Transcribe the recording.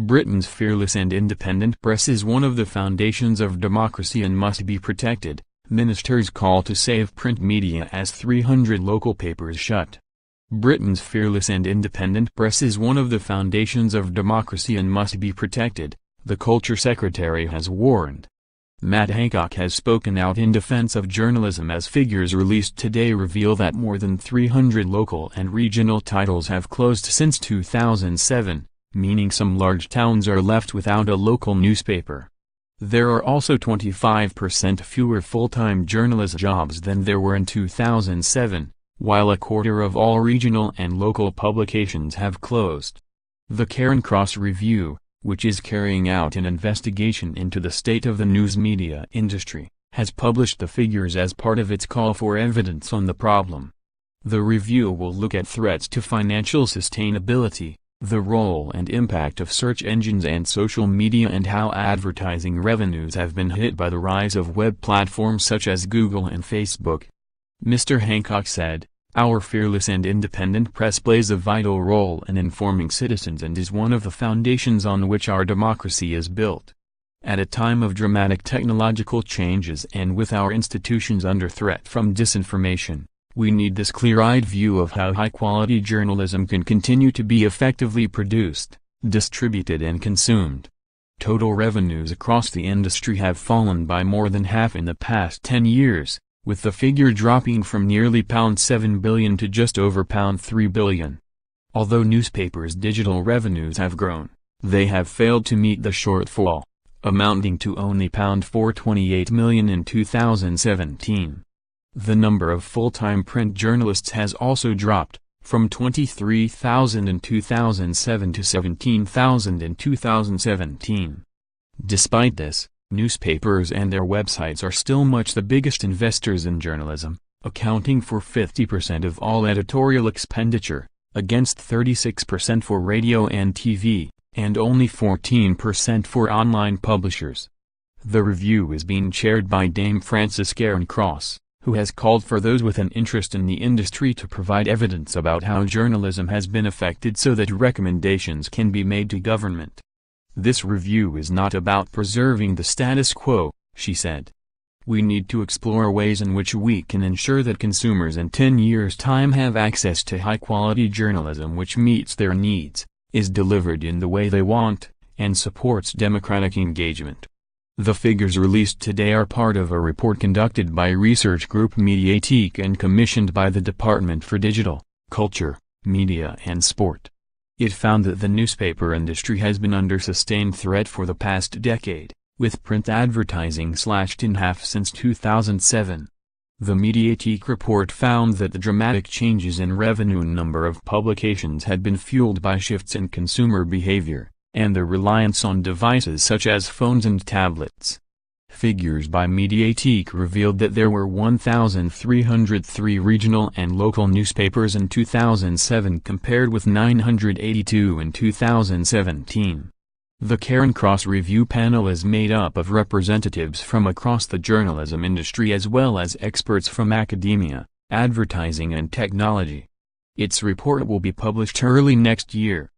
Britain's fearless and independent press is one of the foundations of democracy and must be protected, ministers call to save print media as 300 local papers shut. Britain's fearless and independent press is one of the foundations of democracy and must be protected, the Culture Secretary has warned. Matt Hancock has spoken out in defense of journalism as figures released today reveal that more than 300 local and regional titles have closed since 2007. Meaning some large towns are left without a local newspaper. There are also 25% fewer full-time journalist jobs than there were in 2007, while a quarter of all regional and local publications have closed. The Charing Cross Review, which is carrying out an investigation into the state of the news media industry, has published the figures as part of its call for evidence on the problem. The review will look at threats to financial sustainability, the role and impact of search engines and social media, and how advertising revenues have been hit by the rise of web platforms such as Google and Facebook. Mr. Hancock said, "Our fearless and independent press plays a vital role in informing citizens and is one of the foundations on which our democracy is built. At a time of dramatic technological changes and with our institutions under threat from disinformation, we need this clear-eyed view of how high-quality journalism can continue to be effectively produced, distributed and consumed." Total revenues across the industry have fallen by more than half in the past 10 years, with the figure dropping from nearly £7 billion to just over £3 billion. Although newspapers' digital revenues have grown, they have failed to meet the shortfall, amounting to only £428 million in 2017. The number of full-time print journalists has also dropped, from 23,000 in 2007 to 17,000 in 2017. Despite this, newspapers and their websites are still much the biggest investors in journalism, accounting for 50% of all editorial expenditure, against 36% for radio and TV, and only 14% for online publishers. The review is being chaired by Dame Frances Cairncross, who has called for those with an interest in the industry to provide evidence about how journalism has been affected so that recommendations can be made to government. "This review is not about preserving the status quo," she said. "We need to explore ways in which we can ensure that consumers in 10 years' time have access to high-quality journalism which meets their needs, is delivered in the way they want, and supports democratic engagement." The figures released today are part of a report conducted by research group Mediatique and commissioned by the Department for Digital, Culture, Media and Sport. It found that the newspaper industry has been under sustained threat for the past decade, with print advertising slashed in half since 2007. The Mediatique report found that the dramatic changes in revenue and number of publications had been fueled by shifts in consumer behavior, and the reliance on devices such as phones and tablets. Figures by Mediatique revealed that there were 1,303 regional and local newspapers in 2007 compared with 982 in 2017. The Charing Cross Review panel is made up of representatives from across the journalism industry as well as experts from academia, advertising and technology. Its report will be published early next year.